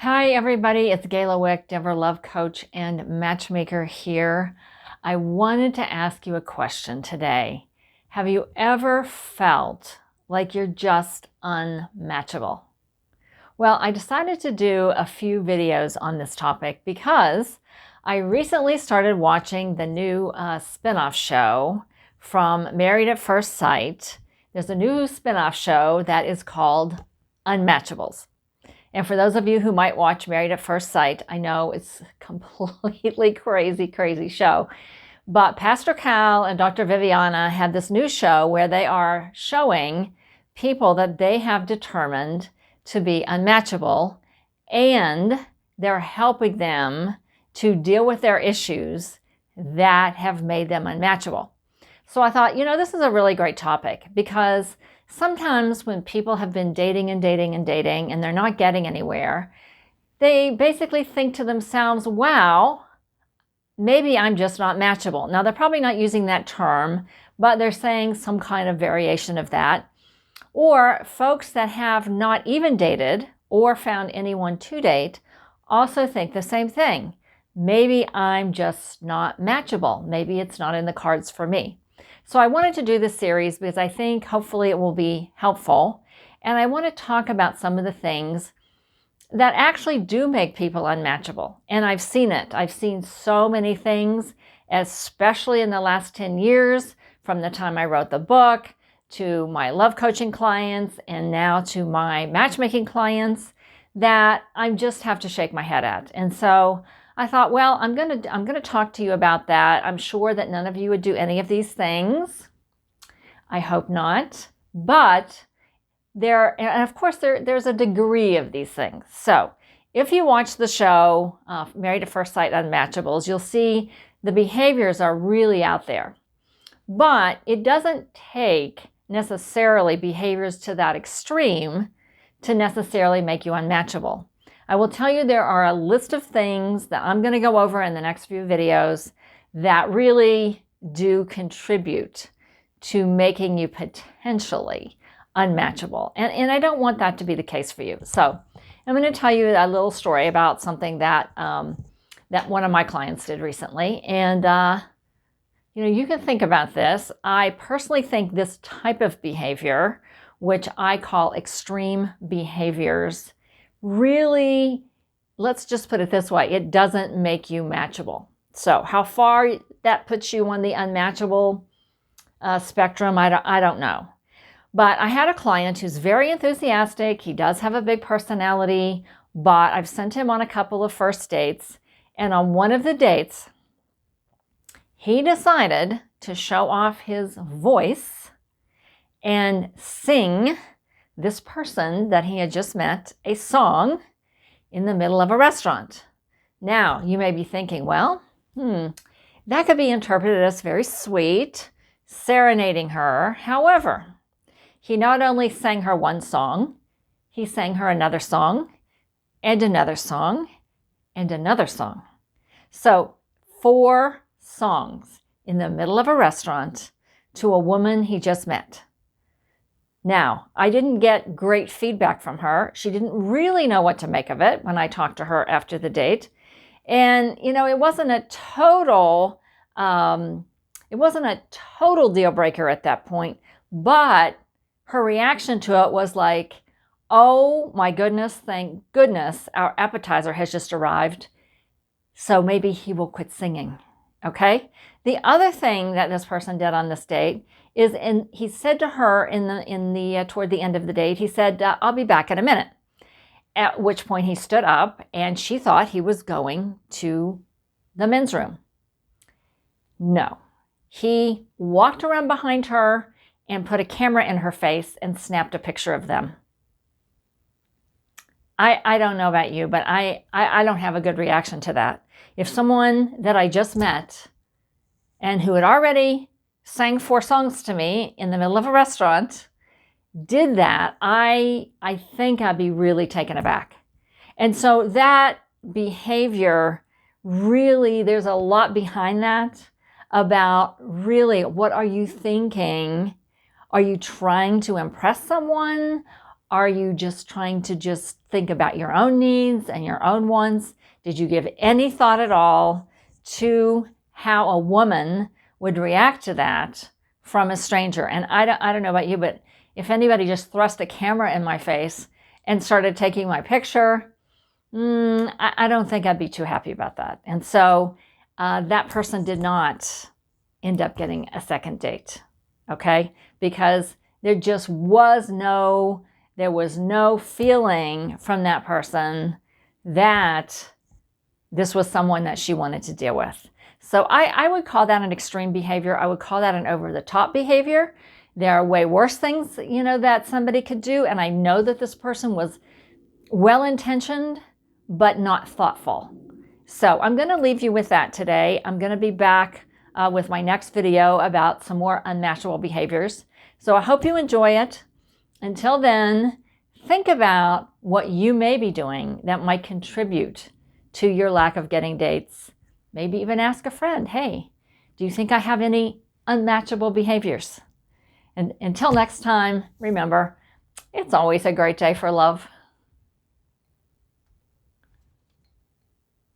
Hi everybody, it's Gayla Wick, Denver Love Coach and Matchmaker here. I wanted to ask you a question today. Have you ever felt like you're just unmatchable? Well, I decided to do a few videos on this topic because I recently started watching the new spin-off show from Married at First Sight. There's a new spin-off show that is called Unmatchables. And for those of you who might watch Married at First Sight, I know it's a completely crazy show. But Pastor Cal and Dr. Viviana had this new show where they are showing people that they have determined to be unmatchable, and they're helping them to deal with their issues that have made them unmatchable. So I thought, this is a really great topic because sometimes when people have been dating and they're not getting anywhere, they basically think to themselves, wow, maybe I'm just not matchable. Now, they're probably not using that term, but they're saying some kind of variation of that. Or folks that have not even dated or found anyone to date also think the same thing. Maybe I'm just not matchable. Maybe it's not in the cards for me. So I wanted to do this series because I think hopefully it will be helpful. And I want to talk about some of the things that actually do make people unmatchable. And I've seen it. I've seen so many things, especially in the last 10 years, from the time I wrote the book to my love coaching clients and now to my matchmaking clients, that I just have to shake my head at. And so I thought, well, I'm going to talk to you about that. I'm sure that none of you would do any of these things. I hope not. But of course, there's a degree of these things. So if you watch the show, Married at First Sight Unmatchables, you'll see the behaviors are really out there. But it doesn't take necessarily behaviors to that extreme to necessarily make you unmatchable. I will tell you there are a list of things that I'm going to go over in the next few videos that really do contribute to making you potentially unmatchable. And I don't want that to be the case for you. So I'm going to tell you a little story about something that that one of my clients did recently. And you can think about this. I personally think this type of behavior, which I call extreme behaviors, really, let's just put it this way, it doesn't make you matchable. So how far that puts you on the unmatchable spectrum, I don't know. But I had a client who's very enthusiastic. He does have a big personality, but I've sent him on a couple of first dates. And on one of the dates, he decided to show off his voice and sing this person that he had just met a song in the middle of a restaurant. Now, you may be thinking, well, that could be interpreted as very sweet, serenading her. However, he not only sang her one song, he sang her another song, and another song, and another song. So 4 songs in the middle of a restaurant to a woman he just met. Now, I didn't get great feedback from her. She didn't really know what to make of it when I talked to her after the date. And, it wasn't a total deal breaker at that point, but her reaction to it was like, oh my goodness, thank goodness, our appetizer has just arrived. So maybe he will quit singing. Okay. The other thing that this person did on this date is, he said to her toward the end of the date, he said, I'll be back in a minute. At which point he stood up and she thought he was going to the men's room. No, he walked around behind her and put a camera in her face and snapped a picture of them. I don't know about you, but I don't have a good reaction to that. If someone that I just met and who had already sang 4 songs to me in the middle of a restaurant did that, I think I'd be really taken aback. And so that behavior, really, there's a lot behind that about really, what are you thinking? Are you trying to impress someone? Are you just trying to just think about your own needs and your own wants? Did you give any thought at all to how a woman would react to that from a stranger? And I don't know about you, but if anybody just thrust a camera in my face and started taking my picture, I don't think I'd be too happy about that. And so that person did not end up getting a second date, okay? Because there just was no feeling from that person that this was someone that she wanted to deal with. So I would call that an extreme behavior. I would call that an over-the-top behavior. There are way worse things, that somebody could do. And I know that this person was well-intentioned, but not thoughtful. So I'm going to leave you with that today. I'm going to be back with my next video about some more unmatchable behaviors. So I hope you enjoy it. Until then, think about what you may be doing that might contribute to your lack of getting dates. Maybe even ask a friend, hey, do you think I have any unmatchable behaviors? And until next time, remember, it's always a great day for love.